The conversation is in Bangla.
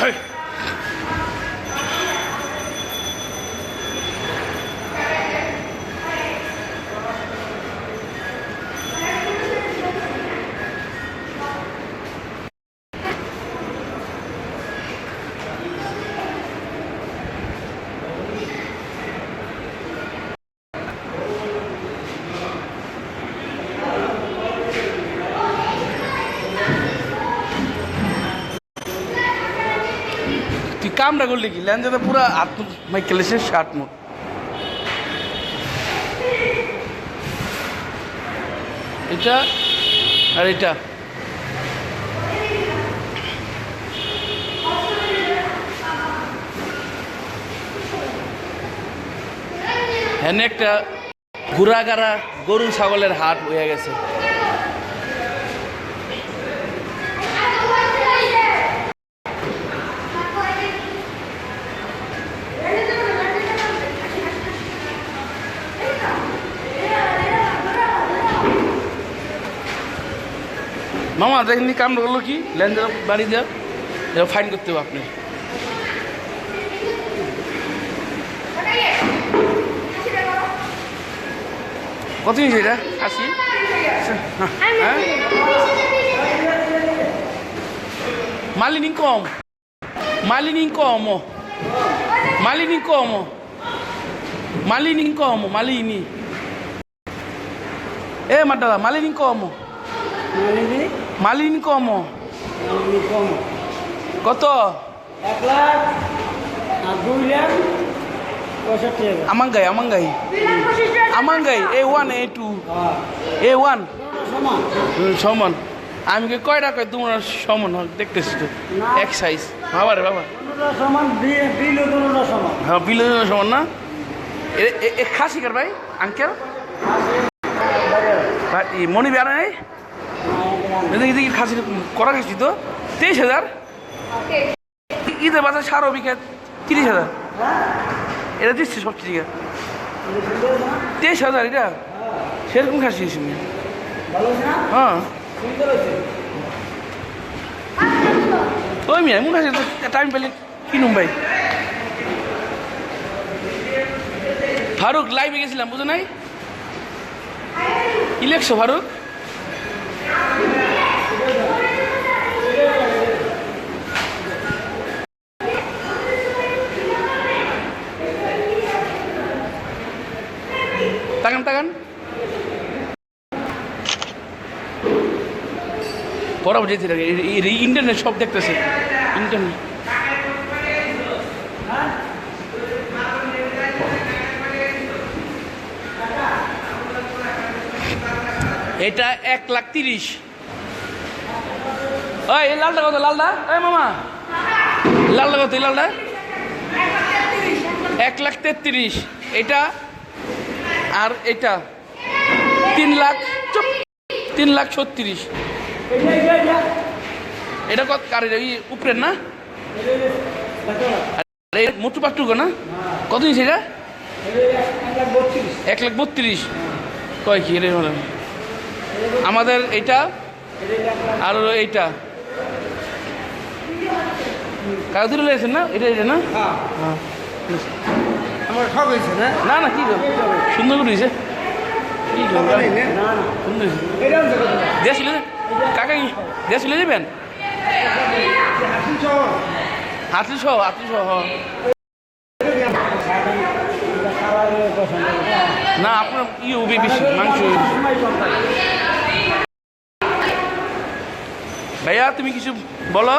তুই কামটা করলি কি ল্যান্ডে পুরা আত্ম মাইকেল এসে 60 মুট এটা আর এটা হ্যাঁ একটা ঘোড়াগাড়া গরু ছাগলের হাট হয়ে গেছে। মামা দেখেননি কামটা করলো কি ল্যান্ডের বাড়ি দেওয়া ফাইন করতে হবে আপনি। কত নিয়েছে এটা 80? হ্যাঁ মালিনী কম মালিনী কম মালিনী কম মালিনী কম মালিনী এ মাটা মালিনী কম মালিনী কম কত 1,02,65,000 আমাঙ্গাই A1 A2 A1 সমান আমি কয়টা কয় তোমরা সমান দেখতেছি তো এক সাইজ বাবা রে বাবা সমান হ্যাঁ বিলো সমান না এ খাসি কার ভাই আঙ্কেল মনি বেড়া নেই দেখি খাসি করা খাসি তো 23,000 ঈদের বাজার সার বিখ্যাত 30,000 এটা দিচ্ছি সব ঠিক আছে 23,000 এটা সেরকম খাসি হ্যাঁ ওই মিয়া মনে আছে টাইম পেলে কিনুম ভাই। ফারুক লাইভে গেছিলাম বুঝো নাই ইলেকশন ফারুক তাকান তাকান পড়া বুঝেছি ইন্টারনেট সব দেখতেছে ইন্টারনেট এটা 1,30,000 ওই এই লালটা কত লালটা এই মামা লালটা কত এই লালটা 1,33,000 এটা আর এটা 3,36,000 এটা কত কার উপরের না মোটু পাটুকো না কত নিয়েছে এটা 1,32,000 কয় কি রে আমাদের এইটা আর এইটা কাজ ধরে লেগেছেন না এটা এটা না আমার ঠক হয়েছে না না না কি সুন্দর করে দিয়েছে কি দেশ কাকা দেশ চলে যাবেন হাতলি সহ না আপনার হবে বেশি মাংস ভাইয়া তুমি কিছু বলো।